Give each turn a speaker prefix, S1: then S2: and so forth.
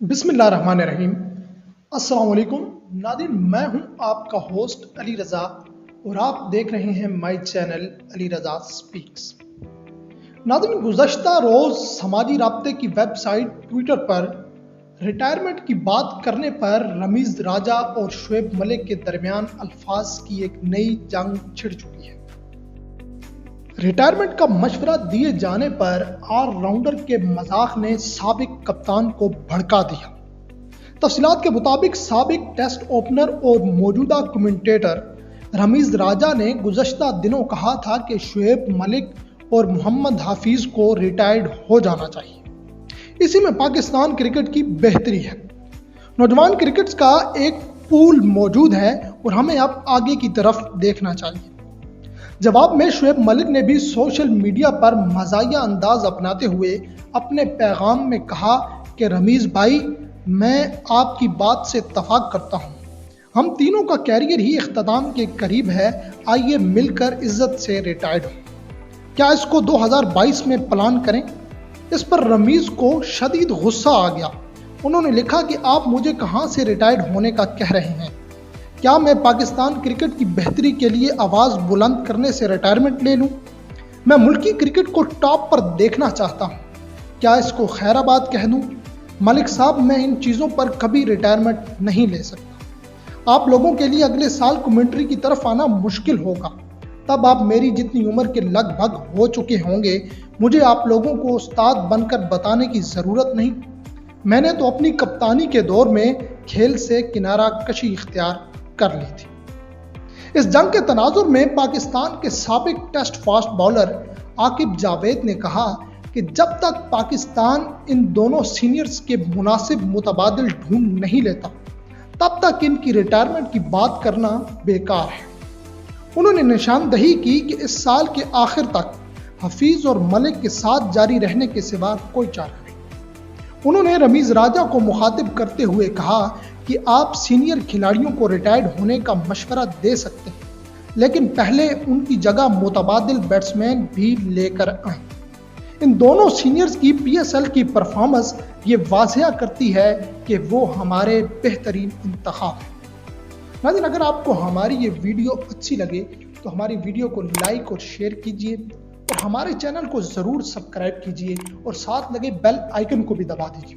S1: बिस्मिल्लाहिर्रहमानिर्रहीम। अस्सलाम वालेकुम नादिन, मैं हूं आपका होस्ट अली रज़ा और आप देख रहे हैं my channel Ali Raza speaks. नादिन, गुज़श्ता रोज़ समाजी राब्ते की वेबसाइट ट्विटर पर रिटायरमेंट की बात करने पर रमीज़ राजा और शुएब मलिक के दरमियान अल्फाज की एक नई जंग छिड़ चुकी है। रिटायरमेंट का मशवरा दिए जाने पर ऑलराउंडर के मजाक ने साबिक कप्तान को भड़का दिया। तफसीलात के मुताबिक साबिक टेस्ट ओपनर और मौजूदा कमेंटेटर रमीज़ राजा ने गुज़श्ता दिनों कहा था कि शुएब मलिक और मोहम्मद हाफिज को रिटायर्ड हो जाना चाहिए। इसी में पाकिस्तान क्रिकेट की बेहतरी है। नौजवान क्रिकेट का एक पूल मौजूद है और हमें अब आगे की तरफ देखना चाहिए। जवाब में शुएब मलिक ने भी सोशल मीडिया पर मज़ाहिया अंदाज अपनाते हुए अपने पैगाम में कहा कि रमीज़ भाई, मैं आपकी बात से इत्तफाक करता हूँ। हम तीनों का कैरियर ही इख्तिताम के करीब है, आइए मिलकर इज्जत से रिटायर्ड हो। क्या इसको 2022 में प्लान करें? इस पर रमीज़ को शदीद गुस्सा आ गया। उन्होंने लिखा कि आप मुझे कहाँ से रिटायर्ड होने का कह रहे हैं? क्या मैं पाकिस्तान क्रिकेट की बेहतरी के लिए आवाज़ बुलंद करने से रिटायरमेंट ले लूँ? मैं मुल्की क्रिकेट को टॉप पर देखना चाहता हूँ। क्या इसको खैराबाद कह दूँ? मलिक साहब, मैं इन चीज़ों पर कभी रिटायरमेंट नहीं ले सकता। आप लोगों के लिए अगले साल कमेंट्री की तरफ आना मुश्किल होगा। तब आप मेरी जितनी उम्र के लगभग हो चुके होंगे। मुझे आप लोगों को उस्ताद बनकर बताने की ज़रूरत नहीं। मैंने तो अपनी कप्तानी के दौर में खेल से किनारा कशी इख्तियार कर ली थी। इस जंग के तनाजुर में पाकिस्तान के साबिक test fast bowler Aqib Javed ने कहा कि जब तक पाकिस्तान इन दोनों सीनियर्स के मुनासिब मुतबादिल ढूंढ नहीं लेता, तब तक इनकी रिटायरमेंट की बात करना बेकार है। उन्होंने निशानदही की कि इस साल के आखिर तक हफीज और मलिक के साथ जारी रहने के सिवा कोई चारा नहीं। उन्होंने रमीज़ राजा को मुखातिब करते हुए कहा कि आप सीनियर खिलाड़ियों को रिटायर्ड होने का मशवरा दे सकते हैं, लेकिन पहले उनकी जगह मुतबादिल बैट्समैन भी लेकर आएं। इन दोनों सीनियर्स की PSL की परफॉर्मेंस ये वाज़िया करती है कि वो हमारे बेहतरीन इंतखाब हैं। नाज़रीन, अगर आपको हमारी ये वीडियो अच्छी लगे तो हमारी वीडियो को लाइक और शेयर कीजिए और हमारे चैनल को ज़रूर सब्सक्राइब कीजिए और साथ लगे बेल आइकन को भी दबा दीजिए।